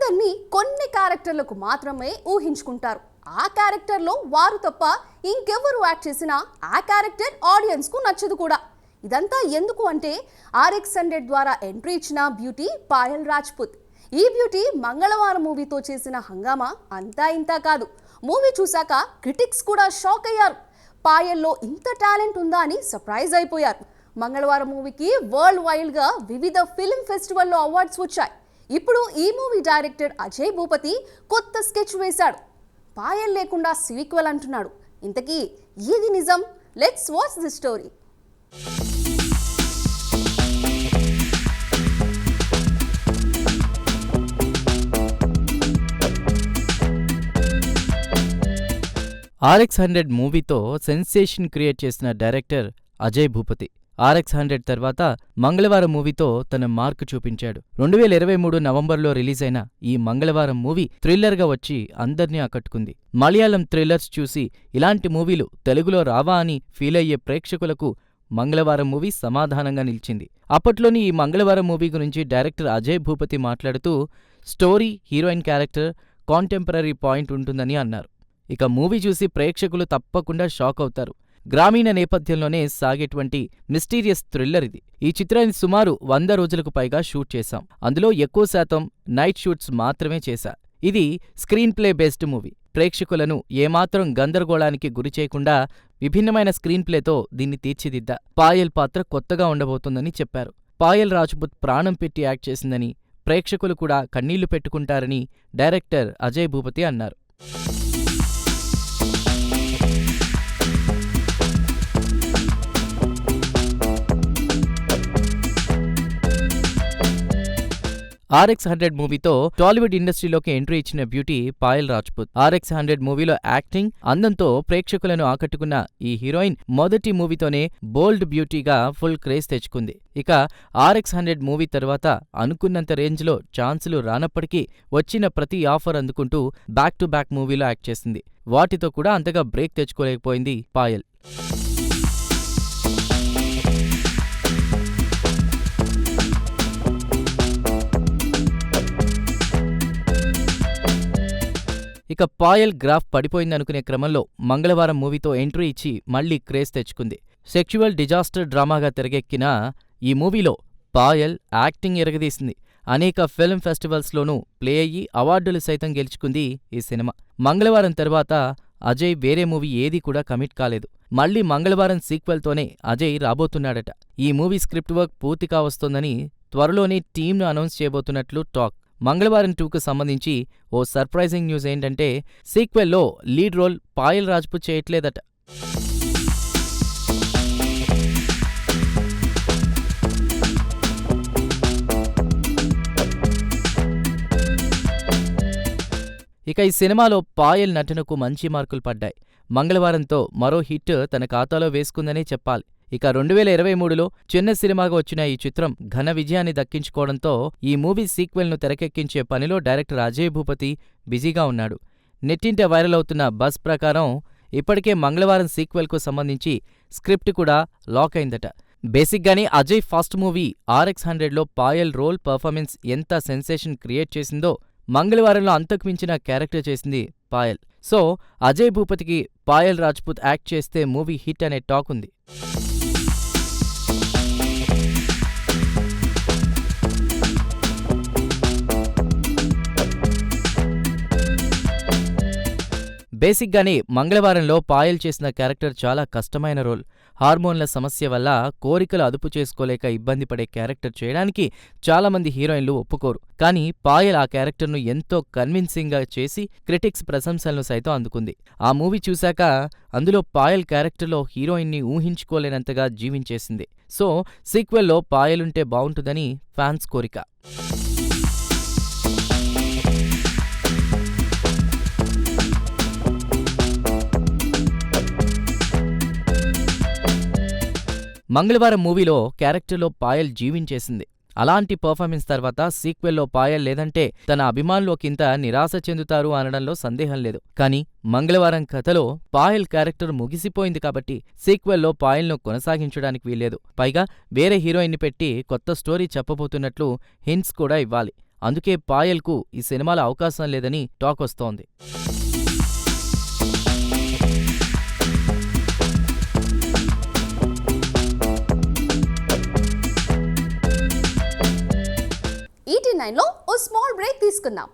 అందరినీ కొన్ని క్యారెక్టర్లకు మాత్రమే ఊహించుకుంటారు. ఆ క్యారెక్టర్లో వారు తప్ప ఇంకెవరు యాక్ట్ చేసినా ఆ క్యారెక్టర్ ఆడియన్స్కు నచ్చదు కూడా. ఇదంతా ఎందుకు అంటే RX100 ద్వారా ఎంట్రీ ఇచ్చిన బ్యూటీ పాయల్ రాజ్పుత్. ఈ బ్యూటీ మంగళవారం మూవీతో చేసిన హంగామా అంతా ఇంతా కాదు. మూవీ చూశాక క్రిటిక్స్ కూడా షాక్ అయ్యారు. పాయల్లో ఇంత టాలెంట్ ఉందా అని సర్ప్రైజ్ అయిపోయారు. మంగళవారం మూవీకి వరల్డ్ వైడ్గా వివిధ ఫిల్మ్ ఫెస్టివల్లో అవార్డ్స్ వచ్చాయి. ఇప్పుడు ఈ మూవీ డైరెక్టర్ అజయ్ భూపతి కొత్త స్కెచ్ వేశాడు. పాయల్ లేకుండా సీక్వెల్ అంటున్నాడు. ఇంతకీ ఇది నిజం? Let's watch the story. RX100 మూవీతో సెన్సేషన్ క్రియేట్ చేసిన డైరెక్టర్ అజయ్ భూపతి. RX100 తర్వాత మంగళవారం మూవీతో తన మార్కు చూపించాడు. 2023 నవంబర్లో రిలీజ్ అయిన ఈ మంగళవారం మూవీ థ్రిల్లర్గా వచ్చి అందర్నీ ఆకట్టుకుంది. మలయాళం థ్రిల్లర్స్ చూసి ఇలాంటి మూవీలు తెలుగులో రావా అని ఫీల్ అయ్యే ప్రేక్షకులకు మంగళవారం మూవీ సమాధానంగా నిలిచింది. అప్పట్లోని ఈ మంగళవారం మూవీ గురించి డైరెక్టర్ అజయ్ భూపతి మాట్లాడుతూ story, heroine character, contemporary point ఉంటుందని అన్నారు. ఇక మూవీ చూసి ప్రేక్షకులు తప్పకుండా షాక్ అవుతారు. గ్రామీణ నేపథ్యంలోనే సాగేటువంటి మిస్టీరియస్ థ్రిల్లర్ ఇది. ఈ చిత్రాన్ని సుమారు 100 రోజులకు పైగా షూట్ చేశాం. అందులో ఎక్కువ శాతం నైట్ షూట్స్ మాత్రమే చేశా. ఇది స్క్రీన్ ప్లే బేస్డ్ మూవీ. ప్రేక్షకులను ఏమాత్రం గందరగోళానికి గురి చేయకుండా విభిన్నమైన స్క్రీన్ ప్లేతో దీన్ని తీర్చిదిద్దా. పాయల్ పాత్ర కొత్తగా ఉండబోతోందని చెప్పారు. పాయల్ రాజ్పుత్ ప్రాణం పెట్టి యాక్ట్ చేసిందని, ప్రేక్షకులు కూడా కన్నీళ్లు పెట్టుకుంటారని డైరెక్టర్ అజయ్ భూపతి అన్నారు. RX100 మూవీతో టాలీవుడ్ ఇండస్ట్రీలోకి ఎంట్రీ ఇచ్చిన బ్యూటీ పాయల్ రాజ్పుత్. RX100 మూవీలో యాక్టింగ్, అందంతో ప్రేక్షకులను ఆకట్టుకున్న ఈ హీరోయిన్ మొదటి మూవీతోనే బోల్డ్ బ్యూటీగా ఫుల్ క్రేజ్ తెచ్చుకుంది. ఇక RX100 మూవీ తర్వాత అనుకున్నంత రేంజ్లో ఛాన్సులు రానప్పటికీ వచ్చిన ప్రతి ఆఫర్ అందుకుంటూ బ్యాక్ టు బ్యాక్ మూవీలో యాక్ట్ చేసింది. వాటితో కూడా అంతగా బ్రేక్ తెచ్చుకోలేకపోయింది పాయల్. ఇక పాయల్ గ్రాఫ్ పడిపోయిందనుకునే క్రమంలో మంగళవారం మూవీతో ఎంట్రీ ఇచ్చి మళ్లీ క్రేజ్ తెచ్చుకుంది. సెక్చువల్ డిజాస్టర్ డ్రామాగా తెరకెక్కిన ఈ మూవీలో పాయల్ యాక్టింగ్ ఎరగదీసింది. అనేక ఫిల్మ్ ఫెస్టివల్స్లోనూ ప్లే అయ్యి అవార్డులు సైతం గెలుచుకుంది ఈ సినిమా. మంగళవారం తర్వాత అజయ్ వేరే మూవీ ఏదీ కూడా కమిట్ కాలేదు. మళ్లీ మంగళవారం సీక్వెల్తోనే అజయ్ రాబోతున్నాడట. ఈ మూవీ స్క్రిప్ట్ వర్క్ పూర్తిగా వస్తోందని, త్వరలోనే టీంను అనౌన్స్ చేయబోతున్నట్లు టాక్. మంగళవారం 2కు సంబంధించి ఓ సర్ప్రైజింగ్ న్యూస్ ఏంటంటే సీక్వెల్లో లీడ్ రోల్ పాయల్ రాజ్పుత్ చేయట్లేదట. ఇక ఈ సినిమాలో పాయల్ నటనకు మంచి మార్కులు పడ్డాయి. మంగళవారంతో మరో హిట్ తన ఖాతాలో వేసుకుందనే చెప్పాలి. ఇక 2023లో చిన్న సినిమాగా వచ్చిన ఈ చిత్రం ఘన విజయాన్ని దక్కించుకోవడంతో ఈ మూవీ సీక్వెల్ను తెరకెక్కించే పనిలో డైరెక్టర్ అజయ్ భూపతి బిజీగా ఉన్నాడు. నెట్టింట వైరల్ అవుతున్న బజ్ ప్రకారం ఇప్పటికే మంగళవారం సీక్వెల్కు సంబంధించి స్క్రిప్ట్ కూడా లాక్ అయిందట. బేసిక్గానే అజయ్ ఫస్ట్ మూవీ RX100లో పాయల్ రోల్ పర్ఫార్మెన్స్ ఎంత సెన్సేషన్ క్రియేట్ చేసిందో మంగళవారంలో అంతకు మించిన క్యారెక్టర్ చేసింది పాయల్. సో అజయ్ భూపతికి పాయల్ రాజ్పుత్ యాక్ట్ చేస్తే మూవీ హిట్ అనే టాక్ ఉంది. బేసిక్గానే మంగళవారంలో పాయల్ చేసిన క్యారెక్టర్ చాలా కష్టమైన రోల్. హార్మోన్ల సమస్య వల్ల కోరికలు అదుపు చేసుకోలేక ఇబ్బంది పడే క్యారెక్టర్ చేయడానికి చాలామంది హీరోయిన్లు ఒప్పుకోరు. కానీ పాయల్ ఆ క్యారెక్టర్ను ఎంతో కన్విన్సింగ్గా చేసి క్రిటిక్స్ ప్రశంసలను సైతం అందుకుంది. ఆ మూవీ చూశాక అందులో పాయల్ క్యారెక్టర్లో హీరోయిన్ని ఊహించుకోలేనంతగా జీవించేసింది. సో సీక్వెల్లో పాయలుంటే బావుంటుందని ఫ్యాన్స్ కోరిక. మంగళవారం మూవీలో క్యారెక్టర్లో పాయల్ జీవించేసింది. అలాంటి పర్ఫార్మెన్స్ తర్వాత సీక్వెల్లో పాయల్ లేదంటే తన అభిమానులోకింత నిరాశ చెందుతారు అనడంలో సందేహం లేదు. కానీ మంగళవారం కథలో పాయల్ క్యారెక్టర్ ముగిసిపోయింది కాబట్టి సీక్వెల్లో పాయల్ను కొనసాగించడానికి వీల్లేదు. పైగా వేరే హీరోయిన్ని పెట్టి కొత్త స్టోరీ చెప్పబోతున్నట్లు హింట్స్ కూడా ఇవ్వాలి. అందుకే పాయల్కు ఈ సినిమాలో అవకాశం లేదని టాక్ వస్తోంది. ET9లో ఓ స్మాల్ బ్రేక్ తీసుకుందాం.